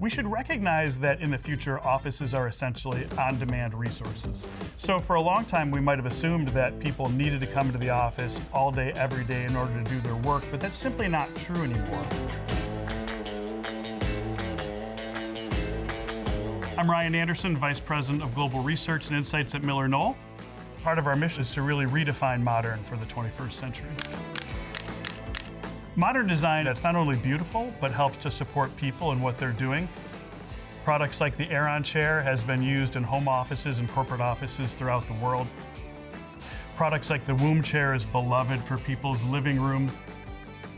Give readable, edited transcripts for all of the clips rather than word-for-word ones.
We should recognize that in the future, offices are essentially on-demand resources. So for a long time, we might have assumed that people needed to come to the office all day, every day in order to do their work, but that's simply not true anymore. I'm Ryan Anderson, Vice President of Global Research and Insights at MillerKnoll. Part of our mission is to really redefine modern for the 21st century. Modern design that's not only beautiful, but helps to support people in what they're doing. Products like the Aeron chair has been used in home offices and corporate offices throughout the world. Products like the Womb chair is beloved for people's living rooms.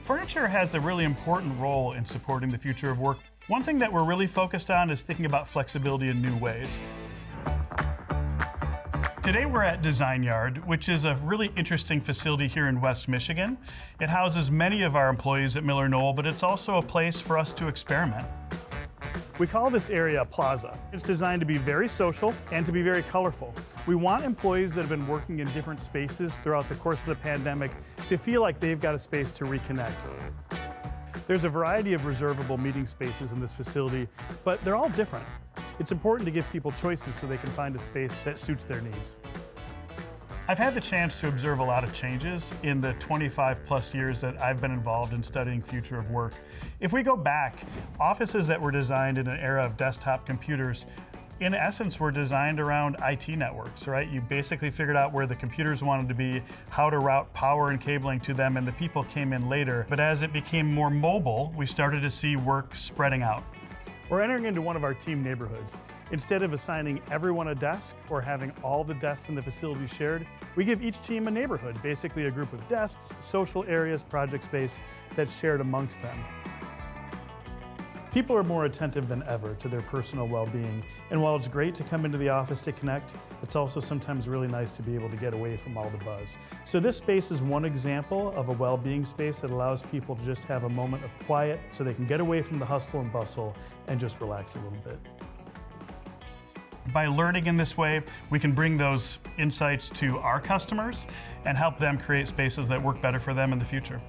Furniture has a really important role in supporting the future of work. One thing that we're really focused on is thinking about flexibility in new ways. Today we're at Design Yard, which is a really interesting facility here in West Michigan. It houses many of our employees at MillerKnoll, but it's also a place for us to experiment. We call this area a plaza. It's designed to be very social and to be very colorful. We want employees that have been working in different spaces throughout the course of the pandemic to feel like they've got a space to reconnect. There's a variety of reservable meeting spaces in this facility, but they're all different. It's important to give people choices so they can find a space that suits their needs. I've had the chance to observe a lot of changes in the 25 plus years that I've been involved in studying future of work. If we go back, offices that were designed in an era of desktop computers, in essence, were designed around IT networks, right? You basically figured out where the computers wanted to be, how to route power and cabling to them, and the people came in later. But as it became more mobile, we started to see work spreading out. We're entering into one of our team neighborhoods. Instead of assigning everyone a desk or having all the desks in the facility shared, we give each team a neighborhood, basically a group of desks, social areas, project space that's shared amongst them. People are more attentive than ever to their personal well-being, and while it's great to come into the office to connect, it's also sometimes really nice to be able to get away from all the buzz. So this space is one example of a well-being space that allows people to just have a moment of quiet so they can get away from the hustle and bustle and just relax a little bit. By learning in this way, we can bring those insights to our customers and help them create spaces that work better for them in the future.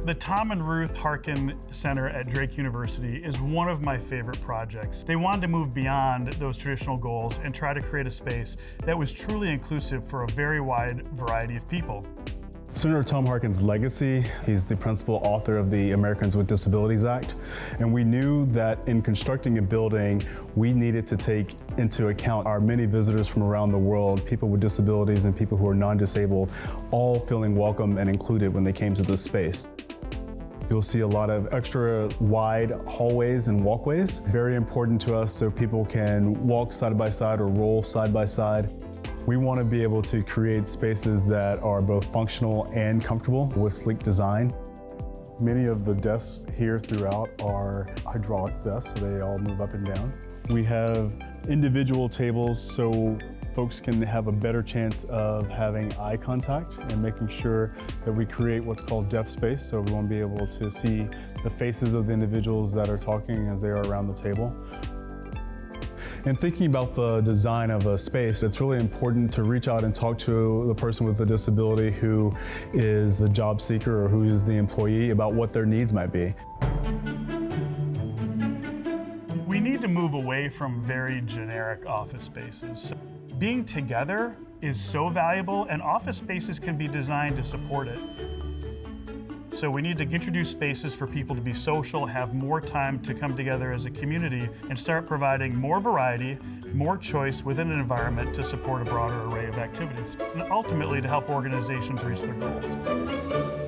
The Tom and Ruth Harkin Center at Drake University is one of my favorite projects. They wanted to move beyond those traditional goals and try to create a space that was truly inclusive for a very wide variety of people. Senator Tom Harkin's legacy, he's the principal author of the Americans with Disabilities Act, and we knew that in constructing a building, we needed to take into account our many visitors from around the world, people with disabilities and people who are non-disabled, all feeling welcome and included when they came to this space. You'll see a lot of extra wide hallways and walkways, very important to us so people can walk side by side or roll side by side. We want to be able to create spaces that are both functional and comfortable with sleek design. Many of the desks here throughout are hydraulic desks, so they all move up and down. We have individual tables so folks can have a better chance of having eye contact and making sure that we create what's called depth space, so we want to be able to see the faces of the individuals that are talking as they are around the table. And thinking about the design of a space, it's really important to reach out and talk to the person with a disability who is the job seeker or who is the employee about what their needs might be. We need to move away from very generic office spaces. Being together is so valuable, and office spaces can be designed to support it. So we need to introduce spaces for people to be social, have more time to come together as a community, and start providing more variety, more choice within an environment to support a broader array of activities, and ultimately to help organizations reach their goals.